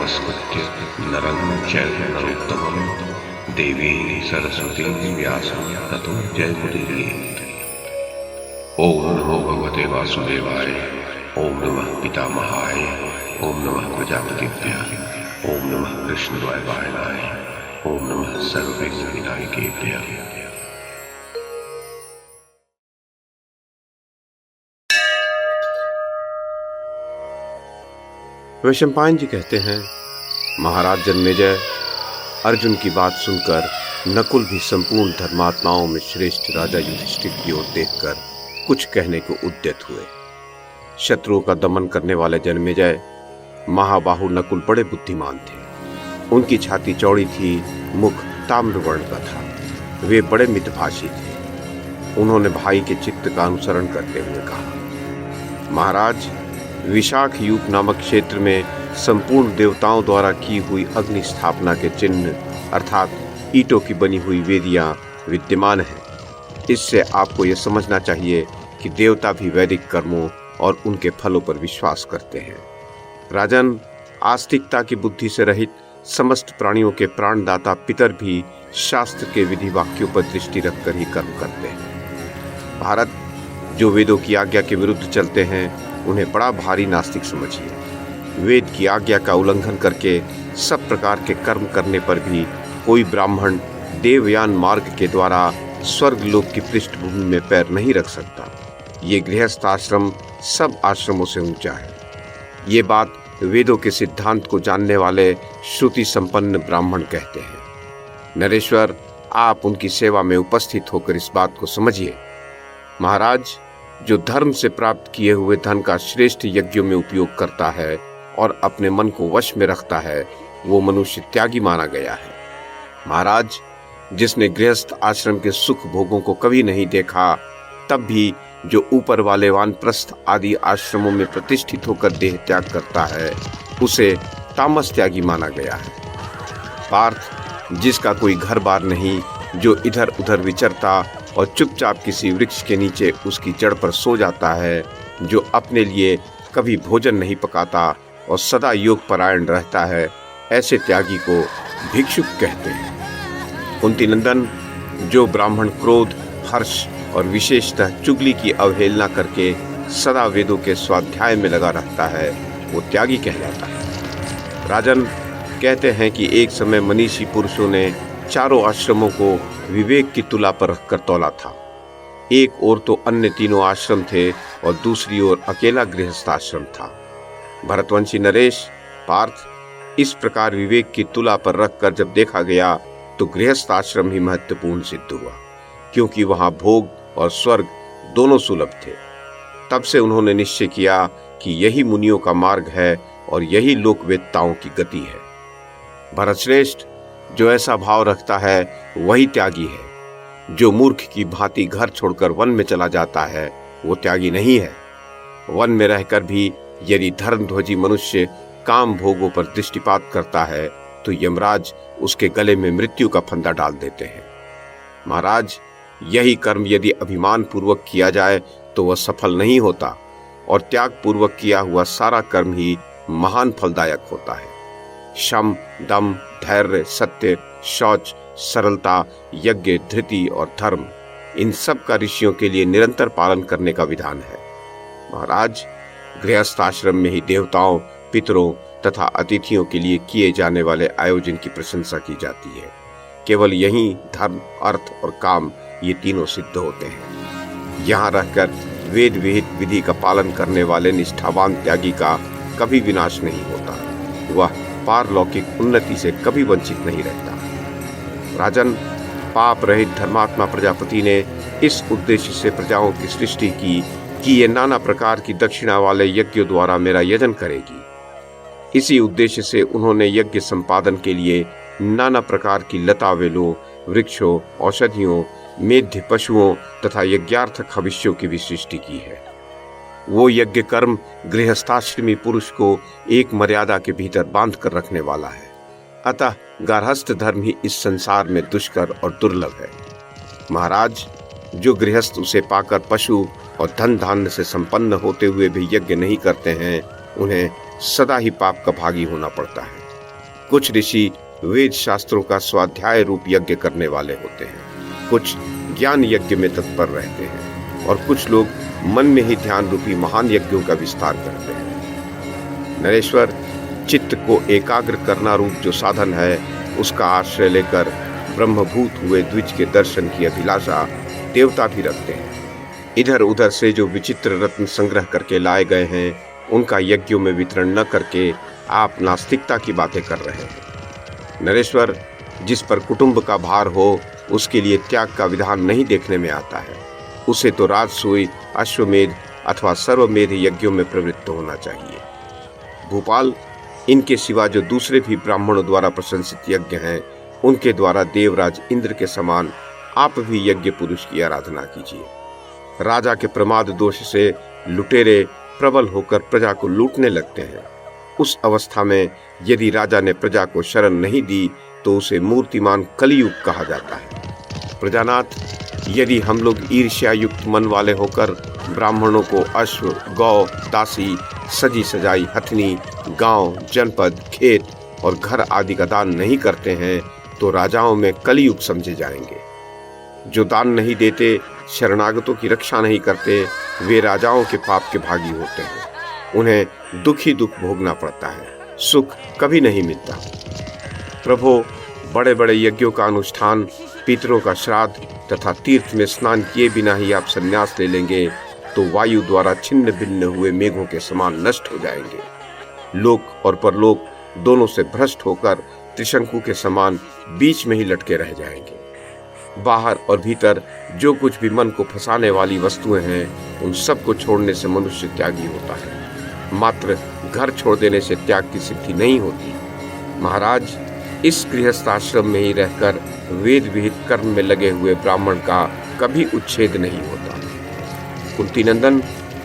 नमस्कृत्य नरं चैव नरोत्तमं देवीं सरस्वतीं व्यासं ततो जयमुदीरयेत्। ओम नमो भगवते वासुदेवाय। ओम नमः पितामहाय। ओम नमः प्रजापतिभ्यः। ओम नमः कृष्णद्वैपायनाय। ओम नमः सर्वविघ्नविनायकेभ्यः। वैशंपायन जी कहते हैं, महाराज जन्मेजय, अर्जुन की बात सुनकर नकुल भी संपूर्ण धर्मात्माओं में श्रेष्ठ राजा युधिष्ठिर की ओर देखकर कुछ कहने को उद्यत हुए। शत्रुओं का दमन करने वाले जन्मेजय महाबाहु नकुल बड़े बुद्धिमान थे। उनकी छाती चौड़ी थी, मुख ताम्रवर्ण का था। वे बड़े मितभाषी थे। उन्होंने भाई के चित्त का अनुसरण करते हुए कहा, महाराज, विशाख यूप नामक क्षेत्र में संपूर्ण देवताओं द्वारा की हुई अग्नि स्थापना के चिन्ह अर्थात ईंटों की बनी हुई वेदियां विद्यमान हैं। इससे आपको यह समझना चाहिए कि देवता भी वैदिक कर्मों और उनके फलों पर विश्वास करते हैं। राजन, आस्तिकता की बुद्धि से रहित समस्त प्राणियों के प्राणदाता पितर भी शास्त्र के विधि वाक्यों पर दृष्टि रखकर ही कर्म करते हैं। भारत, जो वेदों की आज्ञा के विरुद्ध चलते हैं, उन्हें बड़ा भारी नास्तिक समझिए। वेद की आज्ञा का उल्लंघन करके सब प्रकार के कर्म करने पर भी कोई ब्राह्मण देवयान मार्ग के द्वारा स्वर्ग लोक की पृष्ठभूमि में पैर नहीं रख सकता। ये गृहस्थ आश्रम सब आश्रमों से ऊंचा है। ये बात वेदों के सिद्धांत को जानने वाले श्रुति संपन्न ब्राह्मण कहते हैं। नरेश्वर, आप उनकी सेवा में उपस्थित होकर इस बात को समझिए। महाराज, जो धर्म से प्राप्त किए हुए धन का श्रेष्ठ यज्ञों में उपयोग करता है और अपने मन को वश में रखता है, वो मनुष्य त्यागी माना गया है। महाराज, जिसने गृहस्थ आश्रम के सुख भोगों को कभी नहीं देखा, तब भी जो ऊपर वाले वानप्रस्थ आदि आश्रमों में प्रतिष्ठित होकर देह त्याग करता है, उसे तामस त्यागी माना गया है। पार्थ, जिसका कोई घर बार नहीं, जो इधर उधर विचरता और चुपचाप किसी वृक्ष के नीचे उसकी जड़ पर सो जाता है, जो अपने लिए कभी भोजन नहीं पकाता और सदा योग परायण रहता है, ऐसे त्यागी को भिक्षुक कहते हैं। कुंती नंदन, जो ब्राह्मण क्रोध, हर्ष और विशेषतः चुगली की अवहेलना करके सदा वेदों के स्वाध्याय में लगा रहता है, वो त्यागी कहलाता है। राजन, कहते हैं कि एक समय मनीषी पुरुषों ने चारों आश्रमों को विवेक की तुला पर रखकर तौला था। एक ओर तो अन्य तीनों आश्रम थे और दूसरी ओर अकेला गृहस्थ आश्रम था। भरतवंशी नरेश, पार्थ, इस प्रकार विवेक की तुला पर रखकर जब देखा गया तो गृहस्थ आश्रम ही महत्वपूर्ण सिद्ध हुआ, क्योंकि वहां भोग और स्वर्ग दोनों सुलभ थे। तब से उन्होंने निश्चय किया कि यही मुनियों का मार्ग है और यही लोकवेत्ताओं की गति है। भरतश्रेष्ठ, जो ऐसा भाव रखता है वही त्यागी है। जो मूर्ख की भांति घर छोड़कर वन में चला जाता है, वो त्यागी नहीं है। वन में रहकर भी यदि धर्मध्वजी मनुष्य काम भोगों पर दृष्टिपात करता है तो यमराज उसके गले में मृत्यु का फंदा डाल देते हैं। महाराज, यही कर्म यदि अभिमान पूर्वक किया जाए तो वह सफल नहीं होता और त्याग पूर्वक किया हुआ सारा कर्म ही महान फलदायक होता है। शम, दम, धैर्य, सत्य, शौच, सरलता, यज्ञ, धृति और धर्म, इन सब का ऋषियों के लिए निरंतर पालन करने का विधान है। महाराज, गृहस्थ आश्रम में ही देवताओं, पितरों तथा अतिथियों के लिए किए जाने वाले आयोजन की प्रशंसा की जाती है। केवल यहीं धर्म, अर्थ और काम, ये तीनों सिद्ध होते हैं। यहाँ रहकर वेद विहित विधि का पालन करने वाले निष्ठावान त्यागी का कभी विनाश नहीं होता। वह पारलौकिक उन्नति से कभी वंचित नहीं रहता। राजन, पाप रहित धर्मात्मा प्रजापति ने इस उद्देश्य से प्रजाओं की सृष्टि की कि ये नाना प्रकार की दक्षिणा वाले यज्ञों द्वारा मेरा यजन करेगी। इसी उद्देश्य से उन्होंने यज्ञ संपादन के लिए नाना प्रकार की लता वेलों, वृक्षों, औषधियों, मेध्य पशुओं तथा यज्ञार्थक हविष्यों की भी सृष्टि की है। वो यज्ञ कर्म गृहस्थाश्रमी पुरुष को एक मर्यादा के भीतर बांध कर रखने वाला है। अतः गार्हस्थ धर्म ही इस संसार में दुष्कर और दुर्लभ है। महाराज, जो गृहस्थ उसे पाकर पशु और धन धान्य से संपन्न होते हुए भी यज्ञ नहीं करते हैं, उन्हें सदा ही पाप का भागी होना पड़ता है। कुछ ऋषि वेद शास्त्रों का स्वाध्याय रूप यज्ञ करने वाले होते हैं, कुछ ज्ञान यज्ञ में तत्पर रहते हैं और कुछ लोग मन में ही ध्यान रूपी महान यज्ञों का विस्तार करते हैं। नरेश्वर, चित्त को एकाग्र करना रूप जो साधन है, उसका आश्रय लेकर ब्रह्मभूत हुए द्विज के दर्शन की अभिलाषा देवता भी रखते हैं। इधर उधर से जो विचित्र रत्न संग्रह करके लाए गए हैं, उनका यज्ञों में वितरण न करके आप नास्तिकता की बातें कर रहे हैं। नरेश्वर, जिस पर कुटुंब का भार हो, उसके लिए त्याग का विधान नहीं देखने में आता है। उसे तो राजसूय, अश्वमेध अथवा सर्वमेध यज्ञों में प्रवृत्त होना चाहिए। भूपाल, इनके सिवा जो दूसरे भी ब्राह्मणों द्वारा प्रशंसित यज्ञ हैं, उनके द्वारा देवराज इंद्र के समान आप भी यज्ञ पुरुष की आराधना कीजिए। राजा के प्रमाद दोष से लुटेरे प्रबल होकर प्रजा को लूटने लगते हैं। उस अवस्था में यदि राजा ने प्रजा को शरण नहीं दी तो उसे मूर्तिमान कलियुग कहा जाता है। प्रजानाथ, यदि हम लोग ईर्ष्या युक्त मन वाले होकर ब्राह्मणों को अश्व, गौ, दासी, सजी सजाई हथनी, गांव, जनपद, खेत और घर आदि का दान नहीं करते हैं तो राजाओं में कलियुग समझे जाएंगे। जो दान नहीं देते, शरणागतों की रक्षा नहीं करते, वे राजाओं के पाप के भागी होते हैं। उन्हें दुख ही दुख भोगना पड़ता है, सुख कभी नहीं मिलता। प्रभु, बड़े बड़े यज्ञों का अनुष्ठान, पितरों का श्राद्ध तथा तीर्थ में स्नान किए बिना ही आप संन्यास ले लेंगे तो वायु द्वारा छिन्न भिन्न हुए मेघों के समान नष्ट हो जाएंगे। लोक और परलोक दोनों से भ्रष्ट होकर त्रिशंकु के समान बीच में ही लटके रह जाएंगे। बाहर और भीतर जो कुछ भी मन को फंसाने वाली वस्तुएं हैं, उन सब को छोड़ने से मनुष्य त्यागी होता है। मात्र घर छोड़ देने से त्याग की सिद्धि नहीं होती। महाराज, इस गृहस्थाश्रम में ही रहकर वेद विहित कर्म में लगे हुए ब्राह्मण का कभी उच्छेद नहीं होता। कुंती नंदन,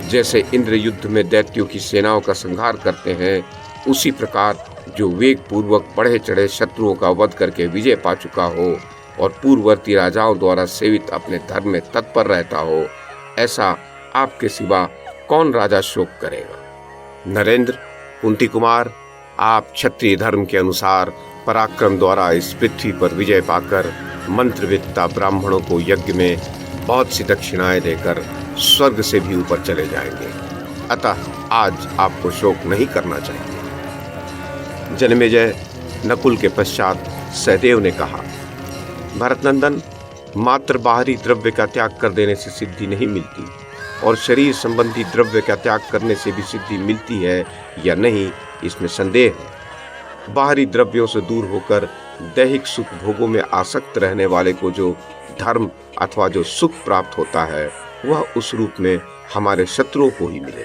जैसे इंद्र युद्ध में दैत्यों की सेनाओं का संहार करते हैं, उसी प्रकार जो वेग पूर्वक बढ़े चढ़े शत्रुओं का वध करके विजय पा चुका हो और पूर्ववर्ती राजाओं द्वारा सेवित अपने धर्म में तत्पर रहता हो, ऐसा आपके सिवा कौन राजा शोक करेगा। नरेंद्र, कुंती कुमार, आप क्षत्रिय धर्म के अनुसार पराक्रम द्वारा इस पृथ्वी पर विजय पाकर मंत्रविद्ता ब्राह्मणों को यज्ञ में बहुत सी दक्षिणाएं देकर स्वर्ग से भी ऊपर चले जाएंगे। अतः आज आपको शोक नहीं करना चाहिए। जन्मेजय, नकुल के पश्चात सहदेव ने कहा, भरतनंदन, मात्र बाहरी द्रव्य का त्याग कर देने से सिद्धि नहीं मिलती और शरीर संबंधी द्रव्य का त्याग करने से भी सिद्धि मिलती है या नहीं, इसमें संदेह है। बाहरी द्रव्यों से दूर होकर दैहिक सुख भोगों में आसक्त रहने वाले को जो धर्म अथवा जो सुख प्राप्त होता है, वह उस रूप में हमारे शत्रुओं को ही मिले।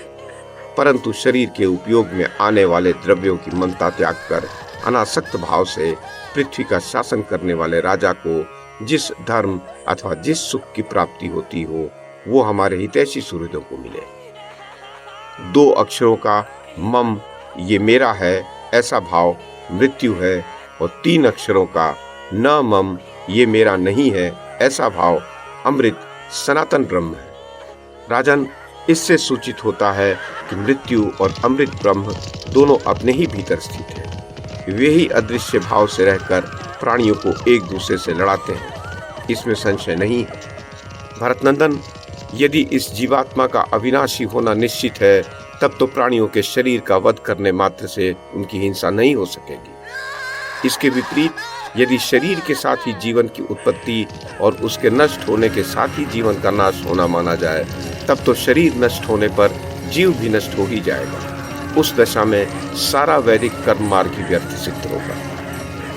परंतु शरीर के उपयोग में आने वाले द्रव्यों की ममता त्याग कर अनासक्त भाव से पृथ्वी का शासन करने वाले राजा को जिस धर्म अथवा जिस सुख की प्राप्ति होती हो, वो हमारे हितैषी सुहृदों को मिले। 2 अक्षरों का मम, ये मेरा है, ऐसा भाव मृत्यु है और 3 अक्षरों का न मम, ये मेरा नहीं है, ऐसा भाव अमृत सनातन ब्रह्म है। राजन, इससे सूचित होता है कि मृत्यु और अमृत ब्रह्म दोनों अपने ही भीतर स्थित हैं। वे ही अदृश्य भाव से रहकर प्राणियों को एक दूसरे से लड़ाते हैं, इसमें संशय नहीं है। भरतनंदन, यदि इस जीवात्मा का अविनाशी होना निश्चित है, तब तो प्राणियों के शरीर का वध करने मात्र से उनकी हिंसा नहीं हो सकेगी। इसके विपरीत यदि शरीर के साथ ही जीवन की उत्पत्ति और उसके नष्ट होने के साथ ही जीवन का नाश होना माना जाए, तब तो शरीर नष्ट होने पर जीव भी नष्ट हो ही जाएगा। उस दशा में सारा वैदिक कर्म मार्ग ही व्यर्थ सिद्ध होगा।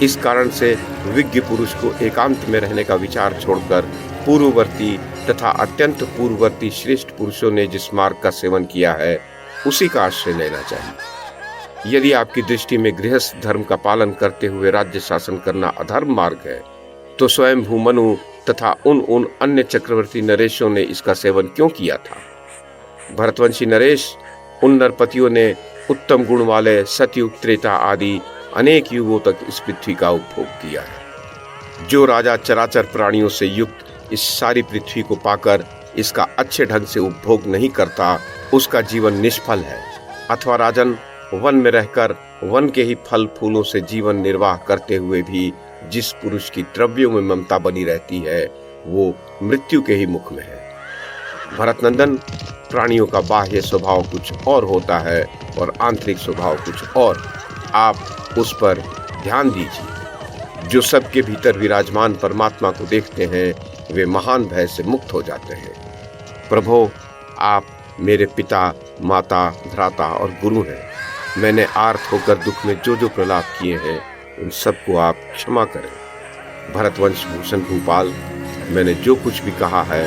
इस कारण से विज्ञ पुरुष को एकांत में रहने का विचार छोड़कर पूर्ववर्ती तथा अत्यंत पूर्ववर्ती श्रेष्ठ पुरुषों ने जिस मार्ग का सेवन किया है, उसी का आश्रय लेना चाहिए। यदि आपकी दृष्टि में गृहस्थ धर्म का पालन करते हुए राज्य शासन करना अधर्म मार्ग है, तो स्वयं मनु तथा उन अन्य चक्रवर्ती नरेशों ने इसका सेवन क्यों किया था। भरतवंशी नरेश, उन नरपतियों ने उत्तम गुण वाले सतयुग, त्रेता आदि अनेक युगों तक इस पृथ्वी का उपभोग किया है। जो राजा चराचर प्राणियों से युक्त इस सारी पृथ्वी को पाकर इसका अच्छे ढंग से उपभोग नहीं करता, उसका जीवन निष्फल है। अथवा राजन, वन में रहकर वन के ही फल फूलों से जीवन निर्वाह करते हुए भी जिस पुरुष की द्रव्यों में ममता बनी रहती है वो मृत्यु के ही मुख में है। भरतनंदन, प्राणियों का बाह्य स्वभाव कुछ और होता है और आंतरिक स्वभाव कुछ और। आप उस पर ध्यान दीजिए। जो सबके भीतर विराजमान परमात्मा को देखते हैं वे महान भय से मुक्त हो जाते हैं। प्रभु, आप मेरे पिता, माता, भ्राता और गुरु हैं। मैंने आर्त होकर दुख में जो जो प्रलाप किए हैं उन सबको आप क्षमा करें। भरतवंश भूषण भूपाल, मैंने जो कुछ भी कहा है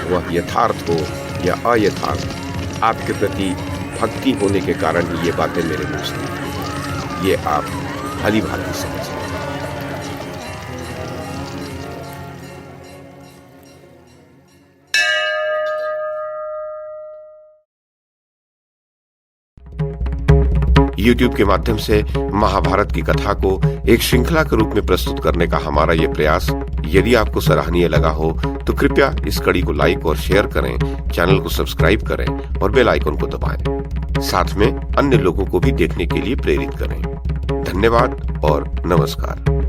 वह यथार्थ हो या अयथार्थ, आपके प्रति भक्ति होने के कारण ही ये बातें मेरे मुंह से निकली। ये आप भली भांति समझ लें। YouTube के माध्यम से महाभारत की कथा को एक श्रृंखला के रूप में प्रस्तुत करने का हमारा ये प्रयास यदि आपको सराहनीय लगा हो तो कृपया इस कड़ी को लाइक और शेयर करें, चैनल को सब्सक्राइब करें और बेल आइकन को दबाएं। साथ में अन्य लोगों को भी देखने के लिए प्रेरित करें। धन्यवाद और नमस्कार।